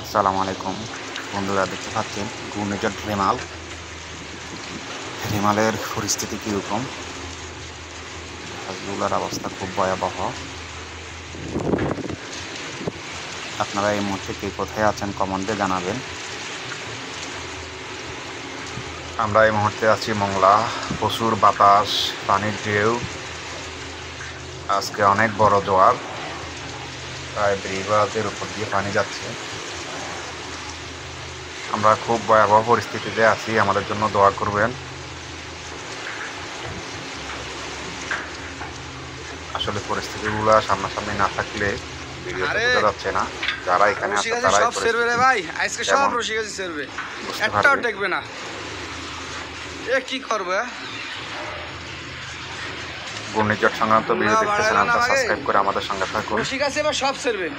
আসসালামু আলাইকুম বন্ধুরা, দেখতে পাচ্ছেন ঘূর্ণিঝড় রেমাল। রেমালের পরিস্থিতি কীরকম? গাছগুলোর অবস্থা খুব ভয়াবহ। আপনারা এই মুহূর্তে কে কোথায় আছেন কমেন্টে জানাবেন। আমরা এই মুহূর্তে আছি মংলা। প্রচুর বাতাস, পানির ঢেউ। আজকে অনেক বড় জোয়ার, প্রায় ব্রিজের উপর দিয়ে পানি যাচ্ছে। আমরা খুব ভয়াবহ পরিস্থিতিতে আছি, আমাদের জন্য দোয়া করবেন। আসলে পরিস্থিতিগুলো সামনাসামনি না থাকলে ভিডিওতে বোঝা যাচ্ছে না। যারা এখানে আছে তারাই সব সেরবে রে ভাই, আজকে সব রসিকাজি সেরবে, একটাও টেকবে না। এ কি করবে? ঘূর্ণিঝড় সংক্রান্ত ভিডিও দেখতে চ্যানেলটা সাবস্ক্রাইব করে আমাদের সঙ্গে থাকুন। রসিকাজি এবার সব সেরবে।